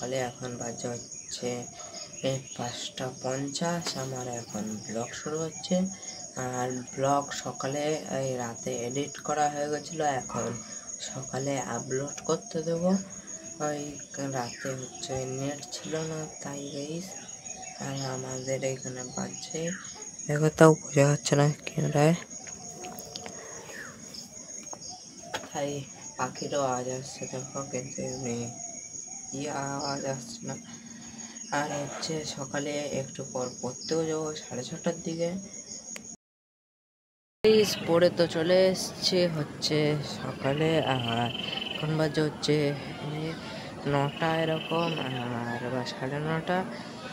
সকালে এখন বাজে হচ্ছে 5:50। আমার এখন ব্লগ শুরু হচ্ছে। আর ব্লগ সকালে এই রাতে এডিট করা হয়ে গেছিলো, এখন সকালে আপলোড করতে দেবো। ওই রাতে হচ্ছে নেট ছিল না, তাই গাইস। আর আমাদের এখানে বাজছে, দেখো তাও বোঝা যাচ্ছে না ক্যামেরায়, তাই পাখিরও আওয়াজ আসছে দেখো, কিন্তু এমনি আওয়াজ আসছে না। আর হচ্ছে সকালে একটু পর পড়তেও যাবো 6:30টার দিকে। পড়ে তো চলে এসছে হচ্ছে সকালে, আর এখন বাজে হচ্ছে 9টা এরকম, আর বা 9:30।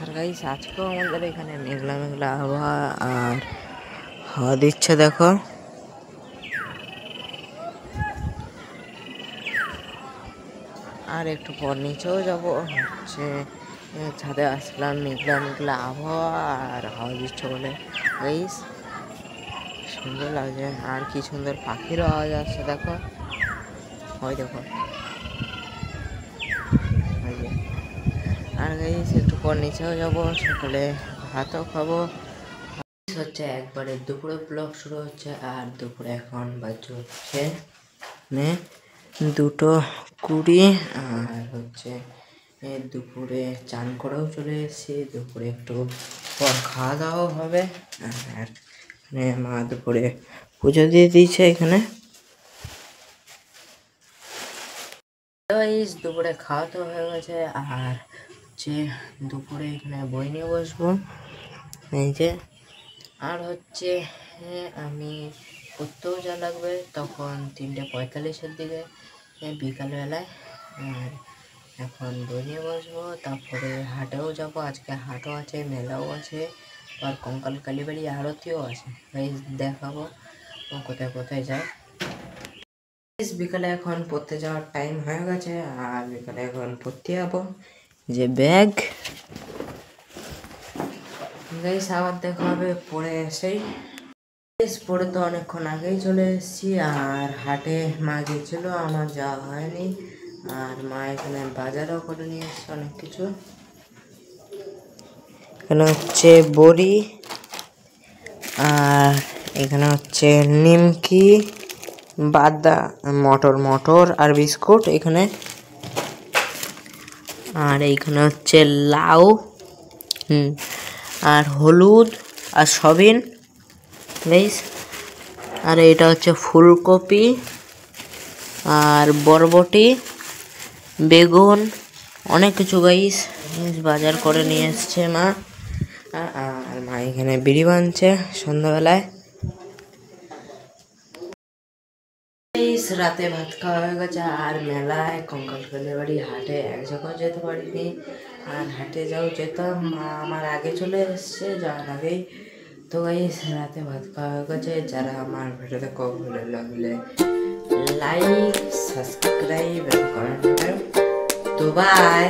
আর গাইস আজকেও আমাদের এখানে মেঘলা মেঘলা আবহাওয়া, আর হাওয়া দিচ্ছে দেখো। আর একটু পর নিচেও যাবো, হচ্ছে ছাদে আসলাম, মেঘলা মেঘলা আবহাওয়া আর হাওয়া দিচ্ছে বলে গাইস সুন্দর লাগছে। আর কি সুন্দর পাখিরও আওয়াজ আসছে দেখো, ওই দেখো। আর গাইস একটু পর নিচেও যাবো, সকালে ভাতও খাবো। হচ্ছে একবারে দুপুরে ব্লগ শুরু হচ্ছে, আর দুপুরে এখন বাজে হচ্ছে 2:20। আর হচ্ছে দুপুরে চান করেও চলে এসেছি, দুপুরে একটু পর খাওয়া দাওয়াও হবে। আর মা দুপুরে পুজো দিয়ে দিয়েছে এখানে। দুপুরে খাওয়া তো হয়ে গেছে, আর হচ্ছে দুপুরে এখানে বই নিয়ে বসবো এই যে। আর হচ্ছে আমি পড়তেও যা লাগবে তখন 3:45-এর দিকে বিকালবেলায়। আর এখন বই নিয়ে বসবো, তারপরে হাটেও যাব, আজকে হাটও আছে, মেলাও আছে, আর কঙ্কাল কালীবাড়ি আরতিও আছে, দেখাবো কোথায় কোথায় যায়। বিকালে এখন পড়তে যাওয়ার টাইম হয়ে গেছে, আর বিকালে এখন পড়তে যাবো। যে ব্যাগ গাইস আবার দেখা হবে পড়ে এসেই। পড়ে তো অনেকক্ষণ আগেই চলে এসেছি, আর হাটে মা গেছিলো, আমার যাওয়া হয়নি। আর মা এখানে বাজারও করে নিয়ে এসছে অনেক কিছু। এখানে হচ্ছে বড়ি, আর এখানে হচ্ছে নিমকি, মটর আর বিস্কুট এখানে। আর এইখানে হচ্ছে লাউ, আর হলুদ আর সবিন গাইস। আর এটা হচ্ছে ফুলকপি আর বরবটি, বেগুন, অনেক কিছু গাইস বাজার করে নিয়ে এসছে মা। আর মা এখানে বিড়ি বানছে সন্ধ্যাবেলায়। রাতে ভাত খাওয়া হয়ে গেছে, আর মেলায় কঙ্কাল কালীবাড়ি হাটে এক জায়গায় যেতে পারিনি। আর হাটে যাও যেতাম, মা আমার আগে চলে এসছে যাওয়ার আগেই। তো গাইস রাতে ভাত খাওয়া হয়ে গেছে। যারা আমার ভিডিও দেখো ভালো লাগলে লাইক, সাবস্ক্রাইব এবং কমেন্ট করো। তো বাই।